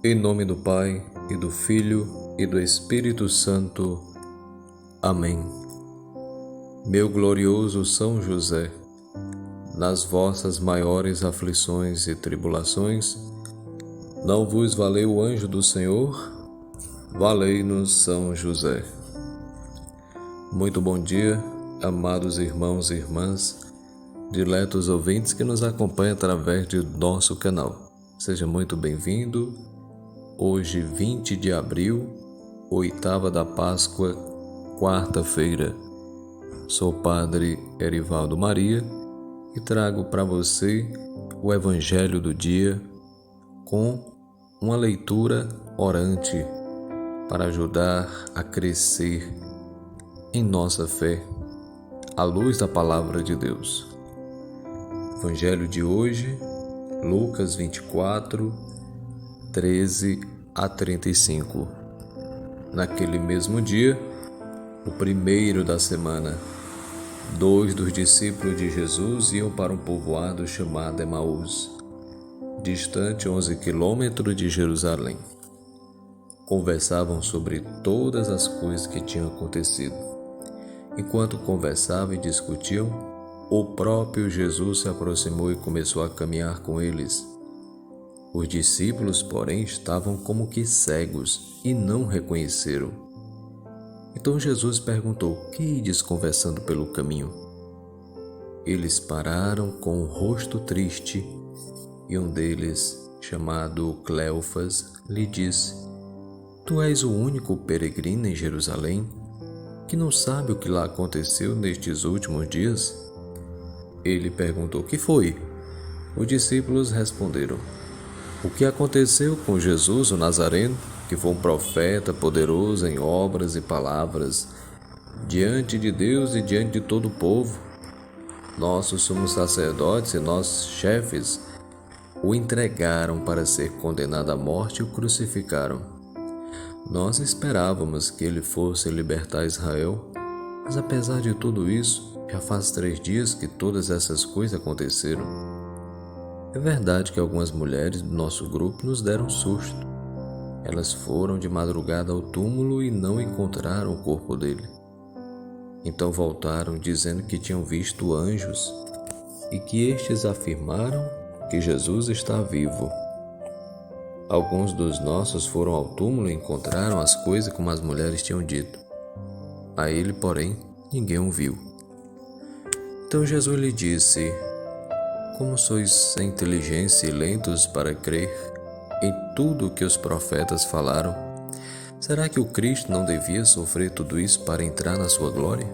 Em nome do Pai, e do Filho, e do Espírito Santo. Amém. Meu glorioso São José, nas vossas maiores aflições e tribulações, não vos valeu o anjo do Senhor? Valei-nos, São José. Muito bom dia, amados irmãos e irmãs, diletos ouvintes que nos acompanham através do nosso canal. Seja muito bem-vindo. Hoje, 20 de abril, oitava da Páscoa, quarta-feira. Sou o Padre Erivaldo Maria e trago para você o Evangelho do dia com uma leitura orante para ajudar a crescer em nossa fé à luz da Palavra de Deus. Evangelho de hoje, Lucas 24, 13 a 35. Naquele mesmo dia, o primeiro da semana, 2 dos discípulos de Jesus iam para um povoado chamado Emaús, distante 11 quilômetros de Jerusalém. Conversavam sobre todas as coisas que tinham acontecido. Enquanto conversavam e discutiam, o próprio Jesus se aproximou e começou a caminhar com eles. Os discípulos, porém, estavam como que cegos e não reconheceram. Então Jesus perguntou: "Que ides conversando pelo caminho?" Eles pararam com o rosto triste e um deles, chamado Cleofas, lhe disse: "Tu és o único peregrino em Jerusalém que não sabe o que lá aconteceu nestes últimos dias?" Ele perguntou: "Que foi?" Os discípulos responderam: "O que aconteceu com Jesus o Nazareno, que foi um profeta poderoso em obras e palavras, diante de Deus e diante de todo o povo. Nossos sumos sacerdotes e nossos chefes o entregaram para ser condenado à morte e o crucificaram. Nós esperávamos que ele fosse libertar Israel, mas apesar de tudo isso, já faz 3 dias que todas essas coisas aconteceram. É verdade que algumas mulheres do nosso grupo nos deram um susto. Elas foram de madrugada ao túmulo e não encontraram o corpo dele. Então voltaram dizendo que tinham visto anjos e que estes afirmaram que Jesus está vivo. Alguns dos nossos foram ao túmulo e encontraram as coisas como as mulheres tinham dito. A ele, porém, ninguém o viu." Então Jesus lhe disse: "Como sois sem inteligência e lentos para crer em tudo o que os profetas falaram? Será que o Cristo não devia sofrer tudo isso para entrar na sua glória?"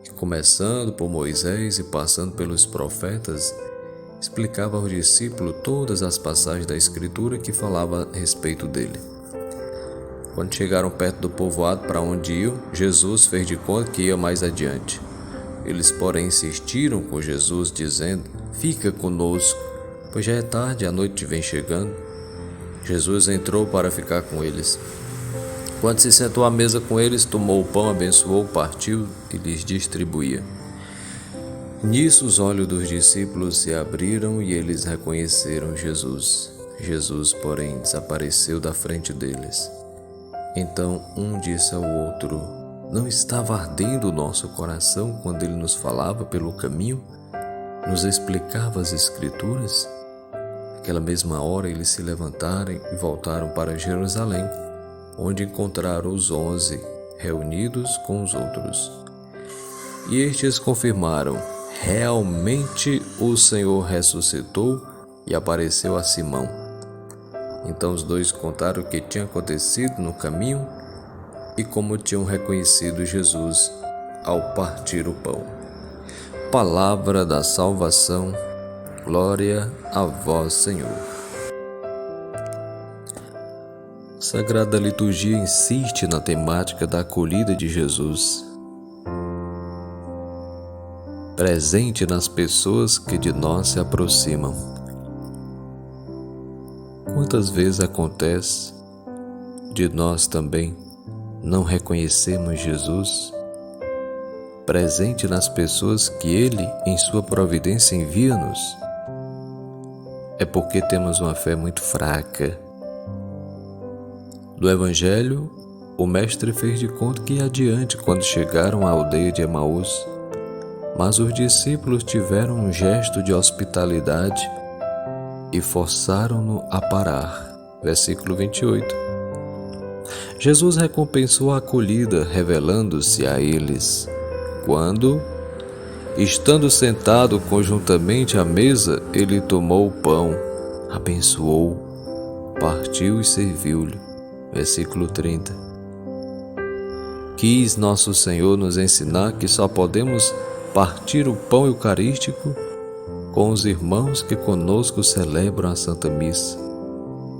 E começando por Moisés e passando pelos profetas, explicava aos discípulos todas as passagens da Escritura que falavam a respeito dele. Quando chegaram perto do povoado para onde iam, Jesus fez de conta que ia mais adiante. Eles, porém, insistiram com Jesus, dizendo: "Fica conosco, pois já é tarde e a noite vem chegando." Jesus entrou para ficar com eles. Quando se sentou à mesa com eles, tomou o pão, abençoou, partiu e lhes distribuía. Nisso os olhos dos discípulos se abriram e eles reconheceram Jesus. Jesus, porém, desapareceu da frente deles. Então um disse ao outro: "Não estava ardendo o nosso coração quando ele nos falava pelo caminho, nos explicava as Escrituras?" Naquela mesma hora eles se levantaram e voltaram para Jerusalém, onde encontraram os 11 reunidos com os outros. E estes confirmaram: "Realmente o Senhor ressuscitou e apareceu a Simão." Então os dois contaram o que tinha acontecido no caminho e como tinham reconhecido Jesus ao partir o pão. Palavra da salvação, glória a vós, Senhor. A Sagrada Liturgia insiste na temática da acolhida de Jesus, presente nas pessoas que de nós se aproximam. Quantas vezes acontece de nós também não reconhecermos Jesus presente nas pessoas que Ele, em sua providência, envia-nos? É porque temos uma fé muito fraca, do Evangelho, o mestre fez de conta que ia adiante quando chegaram à aldeia de Emaús, mas os discípulos tiveram um gesto de hospitalidade e forçaram-no a parar. Versículo 28. Jesus recompensou a acolhida, revelando-se a eles, quando, estando sentado conjuntamente à mesa, ele tomou o pão, abençoou, partiu e serviu-lhe. Versículo 30. Quis nosso Senhor nos ensinar que só podemos partir o pão eucarístico com os irmãos que conosco celebram a Santa Missa,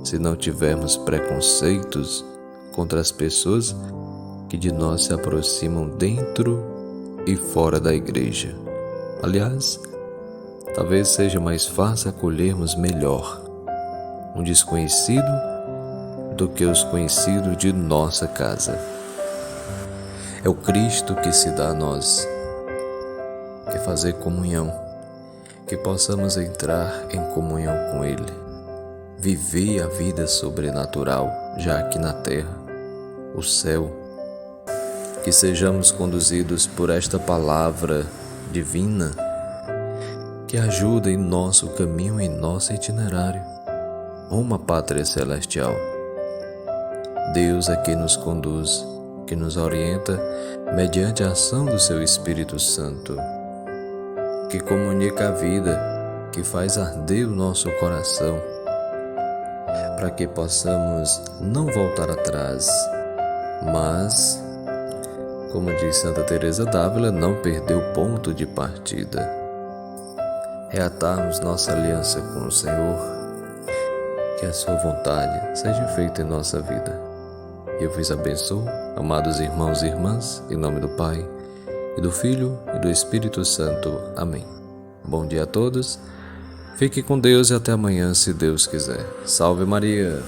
se não tivermos preconceitos contra as pessoas que de nós se aproximam dentro e fora da igreja. Aliás, talvez seja mais fácil acolhermos melhor um desconhecido do que os conhecidos de nossa casa. É o Cristo que se dá a nós, que fazer comunhão, que possamos entrar em comunhão com Ele, viver a vida sobrenatural já aqui na terra, o céu, que sejamos conduzidos por esta palavra divina que ajuda em nosso caminho, em nosso itinerário, rumo à pátria celestial. Deus é quem nos conduz, que nos orienta mediante a ação do seu Espírito Santo, que comunica a vida, que faz arder o nosso coração, para que possamos não voltar atrás, mas, como diz Santa Teresa d'Ávila, não perder o ponto de partida. Reatarmos nossa aliança com o Senhor, que a sua vontade seja feita em nossa vida. Eu vos abençoo, amados irmãos e irmãs, em nome do Pai, e do Filho e do Espírito Santo. Amém. Bom dia a todos, fique com Deus e até amanhã, se Deus quiser. Salve Maria!